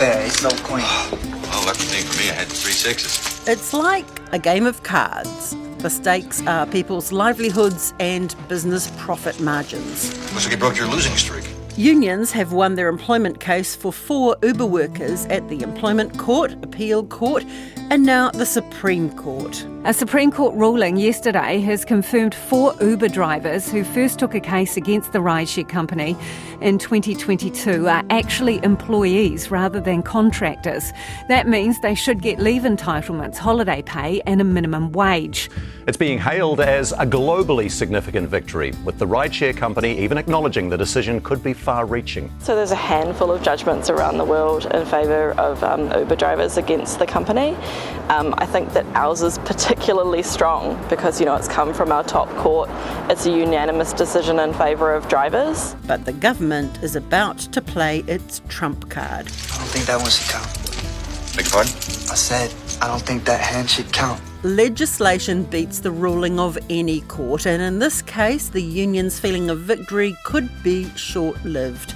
bad. It's no queen. Well, lucky thing for me, I had 3 6s. It's like a game of cards. The stakes are people's livelihoods and business profit margins. Looks like you broke your losing streak. Unions have won their employment case for 4 Uber workers at the Employment Court, Appeal Court, and now the Supreme Court. A Supreme Court ruling yesterday has confirmed 4 Uber drivers who first took a case against the rideshare company in 2022 are actually employees rather than contractors. That means they should get leave entitlements, holiday pay and a minimum wage. It's being hailed as a globally significant victory, with the rideshare company even acknowledging the decision could be far-reaching. So there's a handful of judgments around the world in favour of Uber drivers against the company. I think that ours is particularly strong because, it's come from our top court. It's a unanimous decision in favour of drivers. But the government is about to play its trump card. I don't think that one should count. Beg your pardon? I said, I don't think that hand should count. Legislation beats the ruling of any court, and in this case, the union's feeling of victory could be short-lived.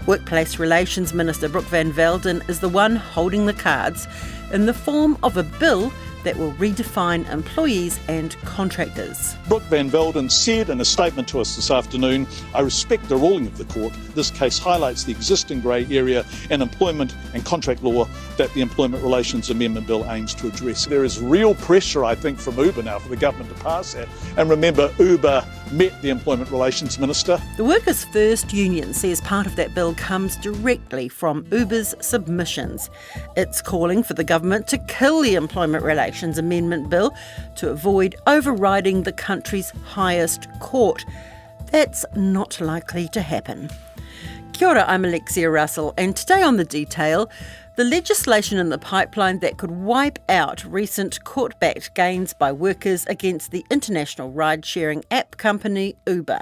Workplace Relations Minister Brooke Van Velden is the one holding the cards in the form of a bill that will redefine employees and contractors. Brooke Van Velden said in a statement to us this afternoon, "I respect the ruling of the court. This case highlights the existing grey area in employment and contract law that the Employment Relations Amendment Bill aims to address." There is real pressure, I think, from Uber now for the government to pass that. And remember, Uber met the Employment Relations Minister. The Workers' First Union says part of that bill comes directly from Uber's submissions. It's calling for the government to kill the Employment Relations Amendment Bill to avoid overriding the country's highest court. That's not likely to happen. Kia ora, I'm Alexia Russell, and today on The Detail, the legislation in the pipeline that could wipe out recent court-backed gains by workers against the international ride-sharing app company Uber.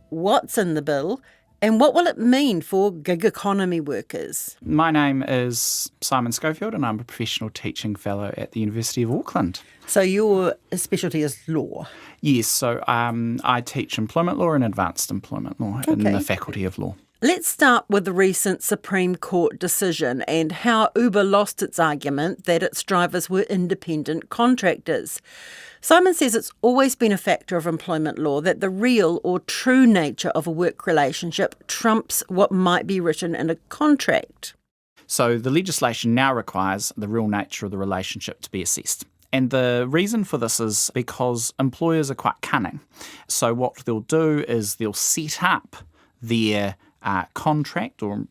What's in the bill, and what will it mean for gig economy workers? My name is Simon Schofield and I'm a professional teaching fellow at the University of Auckland. So your specialty is law? Yes, so I teach employment law and advanced employment law in the Faculty of Law. Let's start with the recent Supreme Court decision and how Uber lost its argument that its drivers were independent contractors. Simon says it's always been a factor of employment law that the real or true nature of a work relationship trumps what might be written in a contract. So the legislation now requires the real nature of the relationship to be assessed. And the reason for this is because employers are quite cunning. So what they'll do is they'll set up their contract or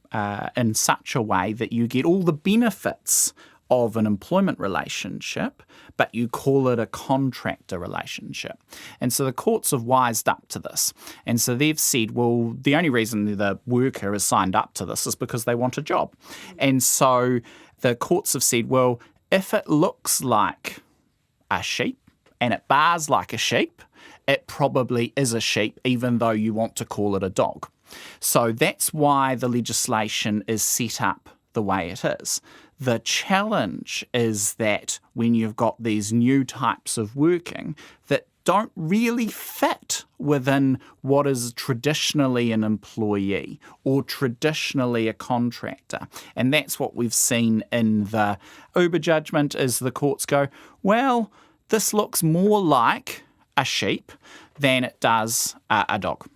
in such a way that you get all the benefits of an employment relationship, but you call it a contractor relationship. And so the courts have wised up to this. And so they've said, well, the only reason the worker is signed up to this is because they want a job. And so the courts have said, well, if it looks like a sheep and it bars like a sheep, it probably is a sheep, even though you want to call it a dog. So that's why the legislation is set up the way it is. The challenge is that when you've got these new types of working that don't really fit within what is traditionally an employee or traditionally a contractor. And that's what we've seen in the Uber judgment is the courts go, well, this looks more like a sheep than it does a dog.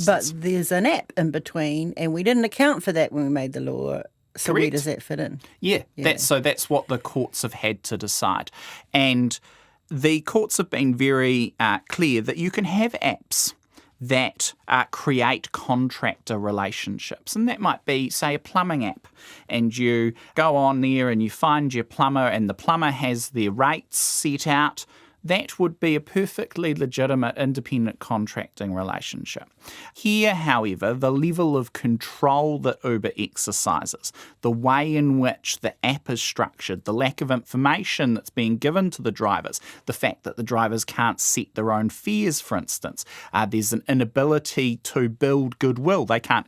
But there's an app in between, and we didn't account for that when we made the law. So Correct. Where does that fit in? Yeah. That's what the courts have had to decide. And the courts have been very clear that you can have apps that create contractor relationships. And that might be, say, a plumbing app. And you go on there and you find your plumber and the plumber has their rates set out. That would be a perfectly legitimate independent contracting relationship. Here, however, the level of control that Uber exercises, the way in which the app is structured, the lack of information that's being given to the drivers, the fact that the drivers can't set their own fares, for instance, there's an inability to build goodwill. They can't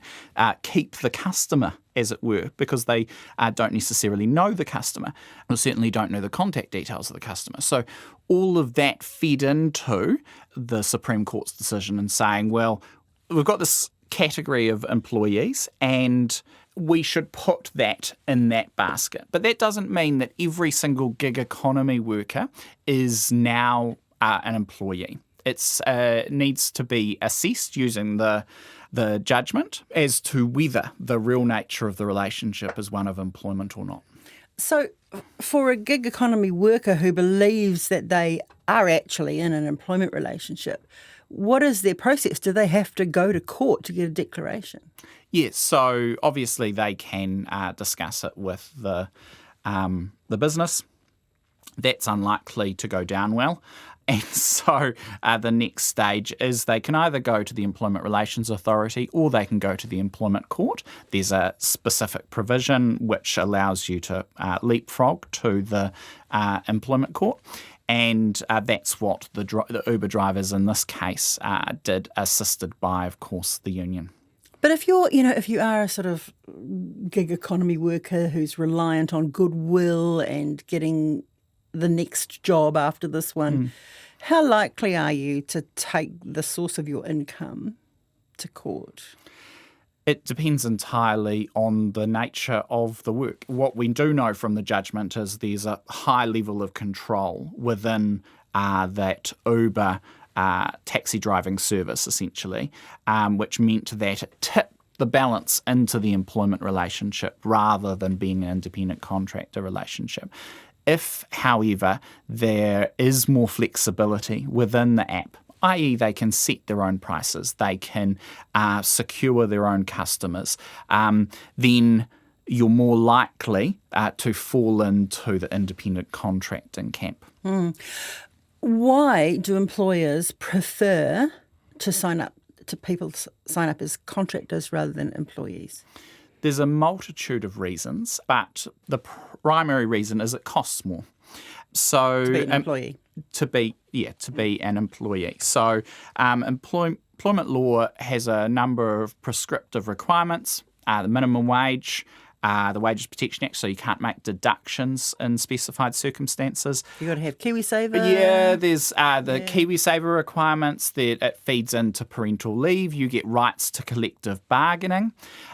keep the customer, as it were, because they don't necessarily know the customer, or certainly don't know the contact details of the customer. So all of that fed into the Supreme Court's decision and saying, well, we've got this category of employees, and we should put that in that basket. But that doesn't mean that every single gig economy worker is now an employee. It needs to be assessed using the judgment as to whether the real nature of the relationship is one of employment or not. So for a gig economy worker who believes that they are actually in an employment relationship, what is their process? Do they have to go to court to get a declaration? Yes, so obviously they can discuss it with the business. That's unlikely to go down well. And so the next stage is they can either go to the Employment Relations Authority or they can go to the Employment Court. There's a specific provision which allows you to leapfrog to the Employment Court. And that's what the Uber drivers in this case did, assisted by, of course, the union. But if you are a sort of gig economy worker who's reliant on goodwill and getting the next job after this one, how likely are you to take the source of your income to court? It depends entirely on the nature of the work. What we do know from the judgment is there's a high level of control within that Uber taxi driving service, essentially, which meant that it tipped the balance into the employment relationship rather than being an independent contractor relationship. If, however, there is more flexibility within the app, i.e. they can set their own prices, they can secure their own customers, then you're more likely to fall into the independent contracting camp. Why do employers prefer people sign up as contractors rather than employees? There's a multitude of reasons, but the primary reason is it costs more. So to be an employee. To be an employee. So employment law has a number of prescriptive requirements, the minimum wage, the Wages Protection Act, so you can't make deductions in specified circumstances. You've got to have KiwiSaver. Yeah, there's the KiwiSaver requirements that it feeds into parental leave. You get rights to collective bargaining.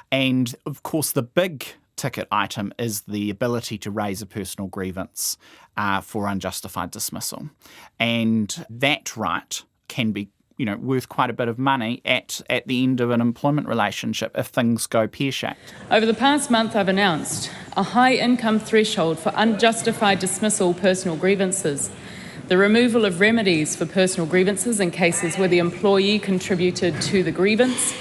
And, of course, the big ticket item is the ability to raise a personal grievance for unjustified dismissal. And that right can be worth quite a bit of money at the end of an employment relationship if things go pear-shaped. Over the past month, I've announced a high income threshold for unjustified dismissal personal grievances, the removal of remedies for personal grievances in cases where the employee contributed to the grievance.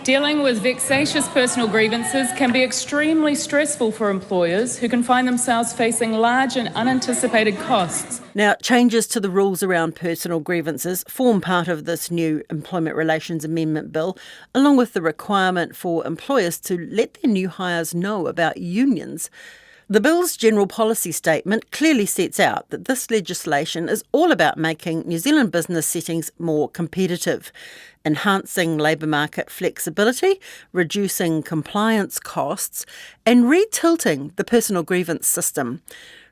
Dealing with vexatious personal grievances can be extremely stressful for employers who can find themselves facing large and unanticipated costs. Now, changes to the rules around personal grievances form part of this new Employment Relations Amendment Bill, along with the requirement for employers to let their new hires know about unions. The bill's general policy statement clearly sets out that this legislation is all about making New Zealand business settings more competitive, enhancing labour market flexibility, reducing compliance costs, and retilting the personal grievance system.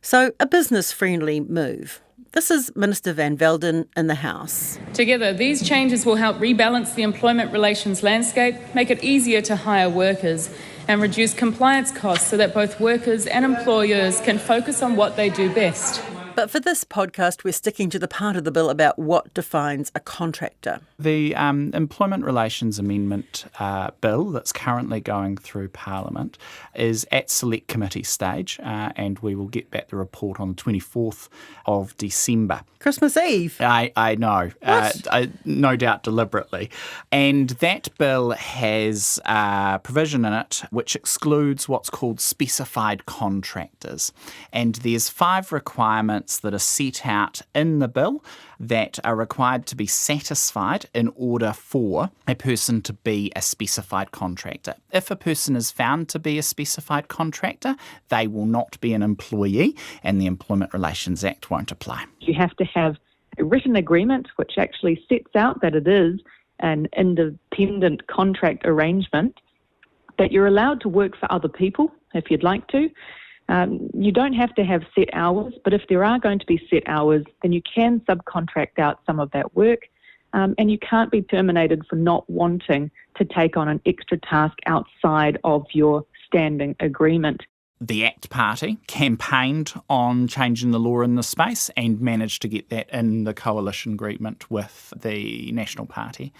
So a business-friendly move. This is Minister Van Velden in the House. Together, these changes will help rebalance the employment relations landscape, make it easier to hire workers, and reduce compliance costs so that both workers and employers can focus on what they do best. But for this podcast, we're sticking to the part of the bill about what defines a contractor. The Employment Relations Amendment Bill that's currently going through Parliament is at select committee stage, and we will get back the report on the 24th of December. Christmas Eve. I know, no doubt deliberately. And that bill has a provision in it which excludes what's called specified contractors. And there's 5 requirements that are set out in the bill that are required to be satisfied in order for a person to be a specified contractor. If a person is found to be a specified contractor, they will not be an employee and the Employment Relations Act won't apply. You have to have a written agreement which actually sets out that it is an independent contract arrangement, that you're allowed to work for other people if you'd like to. You don't have to have set hours, but if there are going to be set hours, then you can subcontract out some of that work. and you can't be terminated for not wanting to take on an extra task outside of your standing agreement. The ACT Party campaigned on changing the law in this space and managed to get that in the coalition agreement with the National Party.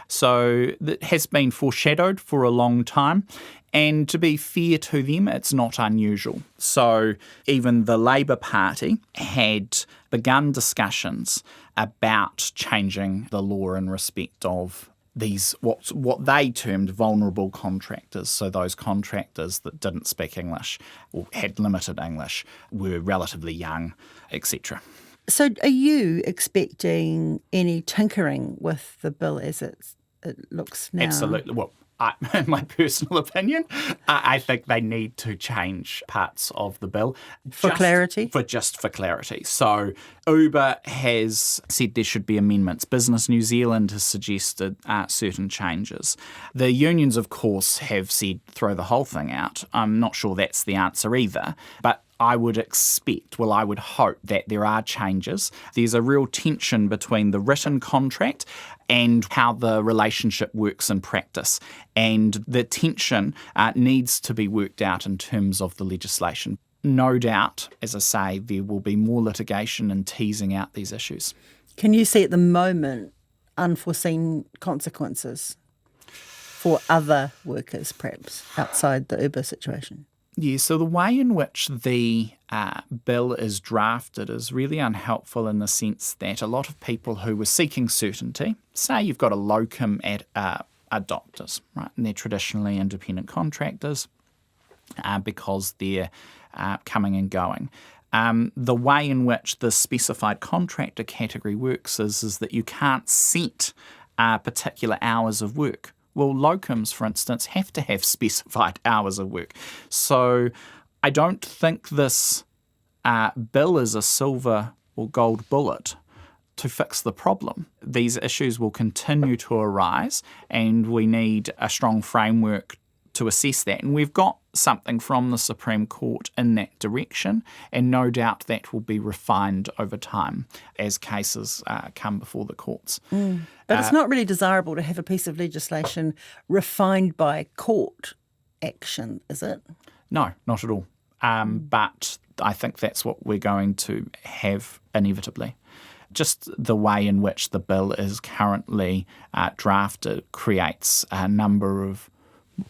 So it has been foreshadowed for a long time. And to be fair to them, it's not unusual. So even the Labour Party had begun discussions about changing the law in respect of these what they termed vulnerable contractors. So those contractors that didn't speak English or had limited English, were relatively young, etc. So are you expecting any tinkering with the bill as it looks now? Absolutely. Well, in my personal opinion, I think they need to change parts of the bill. For clarity? For clarity. So Uber has said there should be amendments. Business New Zealand has suggested certain changes. The unions, of course, have said throw the whole thing out. I'm not sure that's the answer either. But I would hope that there are changes. There's a real tension between the written contract and how the relationship works in practice. And the tension needs to be worked out in terms of the legislation. No doubt, as I say, there will be more litigation and teasing out these issues. Can you see at the moment unforeseen consequences for other workers, perhaps, outside the Uber situation? Yeah, so the way in which the bill is drafted is really unhelpful in the sense that a lot of people who were seeking certainty, say you've got a locum at doctors, right, and they're traditionally independent contractors because they're coming and going. The way in which the specified contractor category works is that you can't set particular hours of work. Well, locums, for instance, have to have specified hours of work. So I don't think this bill is a silver or gold bullet to fix the problem. These issues will continue to arise, and we need a strong framework to assess that. And we've got something from the Supreme Court in that direction, and no doubt that will be refined over time as cases come before the courts. But it's not really desirable to have a piece of legislation refined by court action, is it? No, not at all. But I think that's what we're going to have inevitably. Just the way in which the bill is currently drafted creates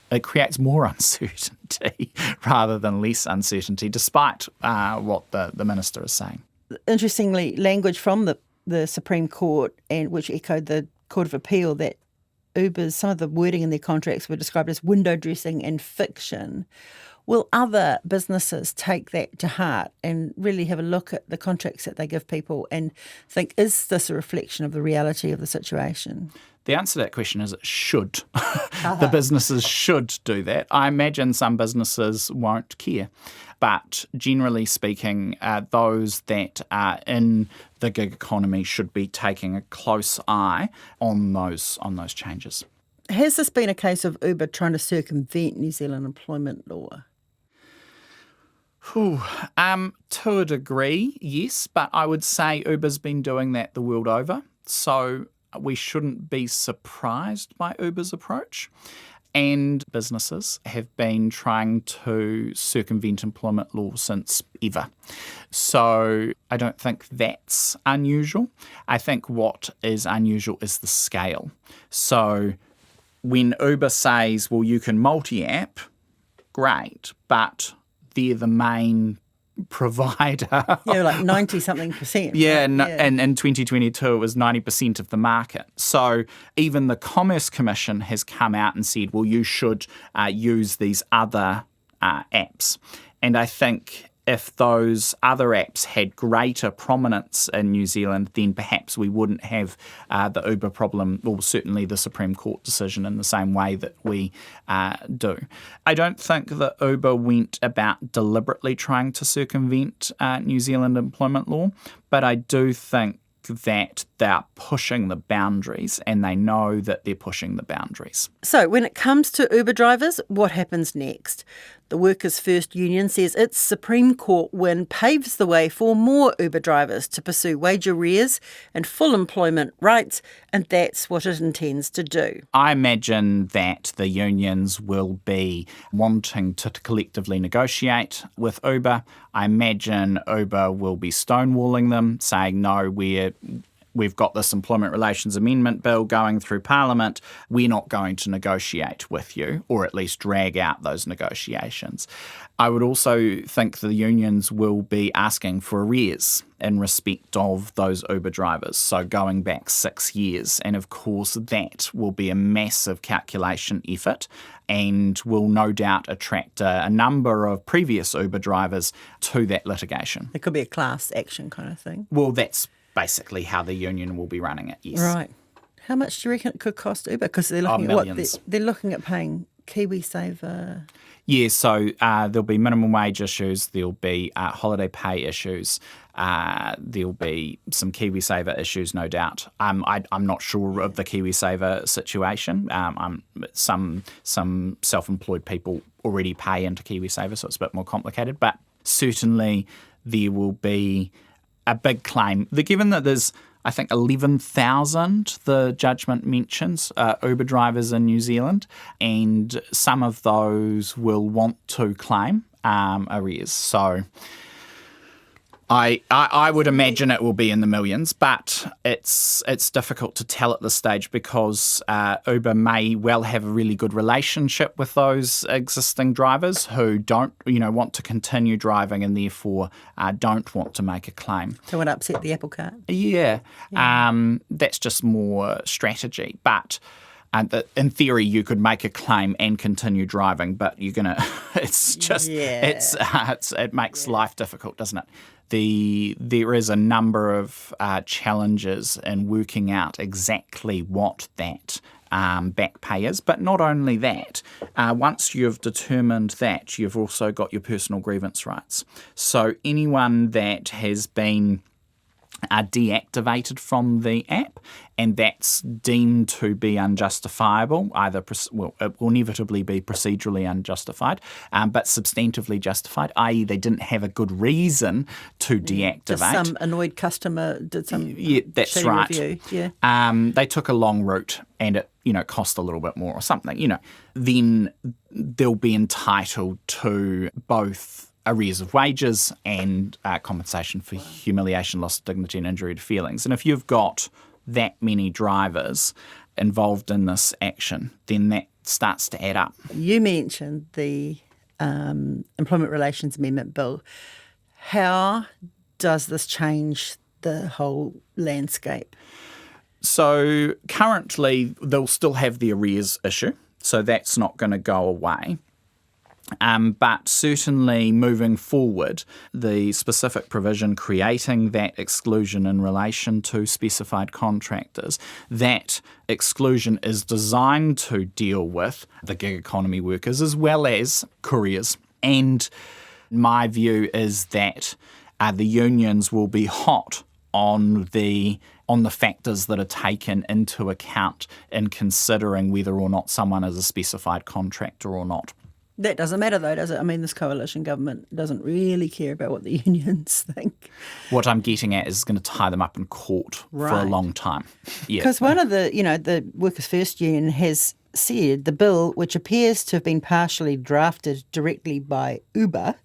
it creates more uncertainty rather than less uncertainty, despite what the minister is saying. Interestingly, language from the Supreme Court, and which echoed the Court of Appeal, that Uber's, some of the wording in their contracts were described as window dressing and fiction. Will other businesses take that to heart and really have a look at the contracts that they give people and think, is this a reflection of the reality of the situation? The answer to that question is it should. The businesses should do that. I imagine some businesses won't care. But generally speaking, those that are in the gig economy should be taking a close eye on those changes. Has this been a case of Uber trying to circumvent New Zealand employment law? To a degree, yes, but I would say Uber's been doing that the world over. So we shouldn't be surprised by Uber's approach. And businesses have been trying to circumvent employment law since ever. So I don't think that's unusual. I think what is unusual is the scale. So when Uber says, well, you can multi-app, great, but they're the main provider. Yeah, like 90-something%. Yeah, right? And in 2022 it was 90% of the market. So even the Commerce Commission has come out and said, well, you should use these other apps. And I think if those other apps had greater prominence in New Zealand, then perhaps we wouldn't have the Uber problem, or certainly the Supreme Court decision, in the same way that we do. I don't think that Uber went about deliberately trying to circumvent New Zealand employment law, but I do think that they're pushing the boundaries, and they know that they're pushing the boundaries. So when it comes to Uber drivers, what happens next? The Workers' First Union says its Supreme Court win paves the way for more Uber drivers to pursue wage arrears and full employment rights, and that's what it intends to do. I imagine that the unions will be wanting to collectively negotiate with Uber. I imagine Uber will be stonewalling them, saying, no, we've got this Employment Relations Amendment Bill going through Parliament. We're not going to negotiate with you, or at least drag out those negotiations. I would also think the unions will be asking for arrears in respect of those Uber drivers, so going back 6 years. And of course, that will be a massive calculation effort and will no doubt attract a number of previous Uber drivers to that litigation. It could be a class action kind of thing. Well, that's basically how the union will be running it, yes. Right. How much do you reckon it could cost Uber? Because they're looking at millions. They're looking at paying KiwiSaver. Yeah, so there'll be minimum wage issues, there'll be holiday pay issues, there'll be some KiwiSaver issues, no doubt. I'm not sure of the KiwiSaver situation. Some self-employed people already pay into KiwiSaver, so it's a bit more complicated. But certainly there will be a big claim. Given that there's, I think, 11,000, the judgment mentions, Uber drivers in New Zealand, and some of those will want to claim arrears. So I would imagine it will be in the millions, but it's difficult to tell at this stage because Uber may well have a really good relationship with those existing drivers who don't, want to continue driving and therefore don't want to make a claim. So it upset the apple cart? Yeah. That's just more strategy, but. In theory, you could make a claim and continue driving, but you're gonna. It's just. Yeah. It makes life difficult, doesn't it? There is a number of challenges in working out exactly what that back pay is, but not only that. Once you've determined that, you've also got your personal grievance rights. So anyone that has been deactivated from the app, and that's deemed to be unjustifiable. It will inevitably be procedurally unjustified, but substantively justified, i.e. they didn't have a good reason to deactivate. Just some annoyed customer did some that's right. review. Yeah. They took a long route and it cost a little bit more or something. Then they'll be entitled to both arrears of wages and compensation for humiliation, loss of dignity and injury to feelings. And if you've got that many drivers involved in this action, then that starts to add up. You mentioned the Employment Relations Amendment Bill. How does this change the whole landscape? So currently they'll still have the arrears issue, so that's not going to go away. But certainly moving forward, the specific provision creating that exclusion in relation to specified contractors, that exclusion is designed to deal with the gig economy workers as well as couriers. And my view is that the unions will be hot on the factors that are taken into account in considering whether or not someone is a specified contractor or not. That doesn't matter though, does it? I mean, this coalition government doesn't really care about what the unions think. What I'm getting at is going to tie them up in court for a long time. Because one of the Workers' First Union has said the bill, which appears to have been partially drafted directly by Uber,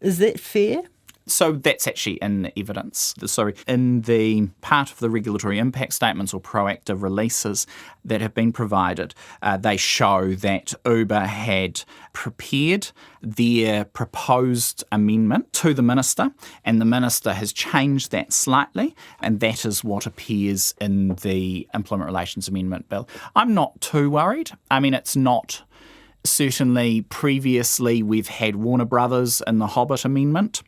is that fair? So that's actually in the evidence. In the part of the regulatory impact statements or proactive releases that have been provided, they show that Uber had prepared their proposed amendment to the minister, and the minister has changed that slightly, and that is what appears in the Employment Relations Amendment Bill. I'm not too worried. I mean, it's not. Certainly previously we've had Warner Brothers in the Hobbit Amendment,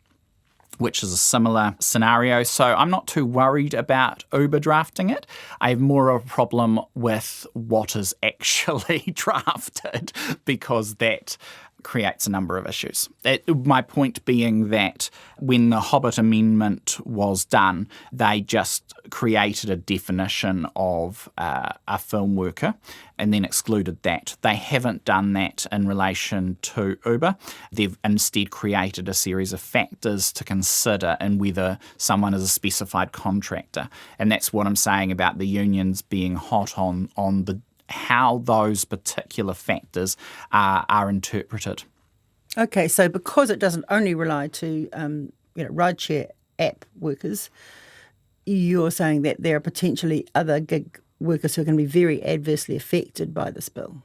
which is a similar scenario. So I'm not too worried about Uber drafting it. I have more of a problem with what is actually drafted, because that creates a number of issues. My point being that when the Hobbit Amendment was done, they just created a definition of a film worker and then excluded that. They haven't done that in relation to Uber. They've instead created a series of factors to consider in whether someone is a specified contractor. And that's what I'm saying about the unions being hot on how those particular factors are interpreted. Okay, so because it doesn't only rely to rideshare app workers, you're saying that there are potentially other gig workers who are going to be very adversely affected by this bill.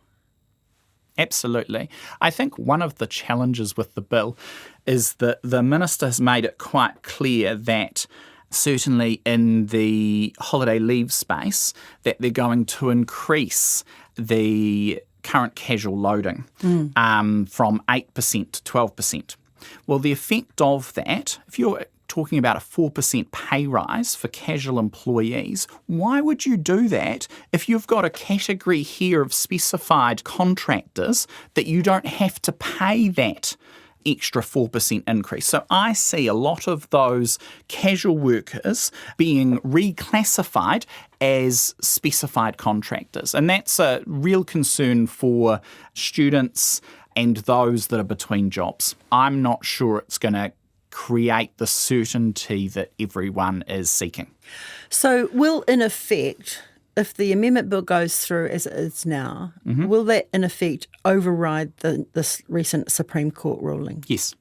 Absolutely. I think one of the challenges with the bill is that the minister has made it quite clear that certainly in the holiday leave space, that they're going to increase the current casual loading from 8% to 12%. Well, the effect of that, if you're talking about a 4% pay rise for casual employees, why would you do that if you've got a category here of specified contractors that you don't have to pay that extra 4% increase? So I see a lot of those casual workers being reclassified as specified contractors. And that's a real concern for students and those that are between jobs. I'm not sure it's going to create the certainty that everyone is seeking. So will, in effect, if the amendment bill goes through as it is now, will that in effect override this recent Supreme Court ruling? Yes.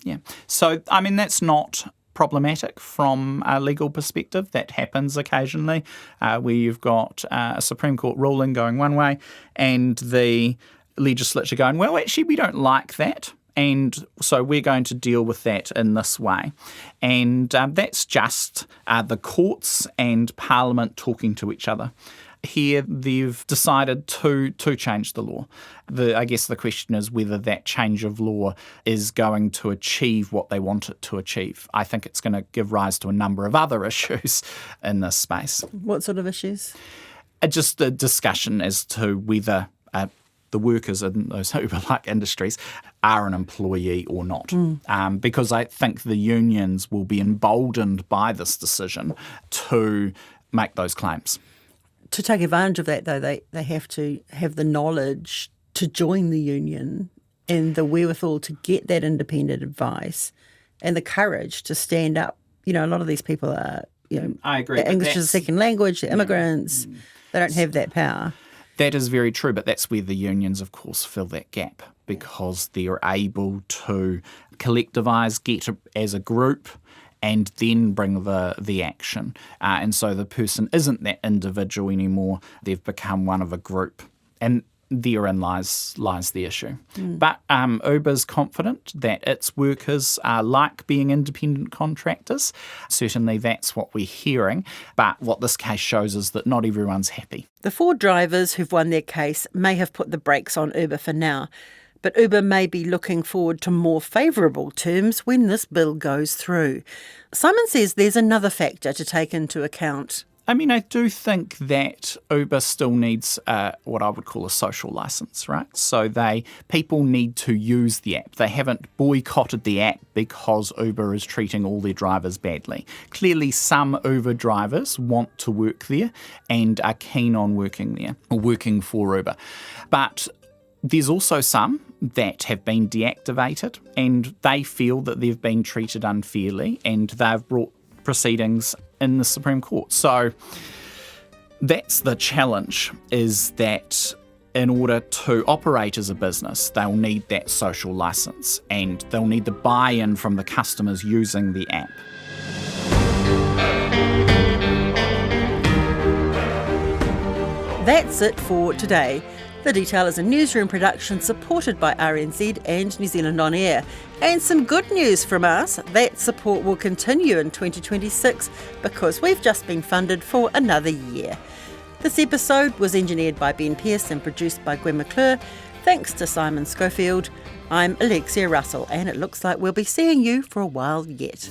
Yeah. So, I mean, that's not problematic from a legal perspective. That happens occasionally where you've got a Supreme Court ruling going one way and the legislature going, well, actually, we don't like that. And so we're going to deal with that in this way. And that's just the courts and Parliament talking to each other. Here they've decided to change the law. I guess the question is whether that change of law is going to achieve what they want it to achieve. I think it's going to give rise to a number of other issues in this space. What sort of issues? Just a discussion as to whether the workers in those Uber-like industries are an employee or not. Because I think the unions will be emboldened by this decision to make those claims. To take advantage of that, though, they have to have the knowledge to join the union and the wherewithal to get that independent advice and the courage to stand up. You know, a lot of these people are, I agree. English is a second language, they're immigrants. They don't have that power. That is very true, but that's where the unions, of course, fill that gap because they're able to collectivise, get as a group, and then bring the action. And so the person isn't that individual anymore. They've become one of a group. And therein lies the issue. But Uber's confident that its workers are like being independent contractors. Certainly that's what we're hearing. But what this case shows is that not everyone's happy. The 4 drivers who've won their case may have put the brakes on Uber for now, but Uber may be looking forward to more favourable terms when this bill goes through. Simon says there's another factor to take into account. I mean, I do think that Uber still needs what I would call a social licence, right? So people need to use the app. They haven't boycotted the app because Uber is treating all their drivers badly. Clearly, some Uber drivers want to work there and are keen on working there or working for Uber. But there's also some that have been deactivated and they feel that they've been treated unfairly and they've brought proceedings in the Supreme Court. So that's the challenge, is that in order to operate as a business, they'll need that social licence and they'll need the buy-in from the customers using the app. That's it for today. The Detail is a newsroom production supported by RNZ and New Zealand On Air. And some good news from us, that support will continue in 2026 because we've just been funded for another year. This episode was engineered by Ben Pearce and produced by Gwen McClure. Thanks to Simon Schofield. I'm Alexia Russell and it looks like we'll be seeing you for a while yet.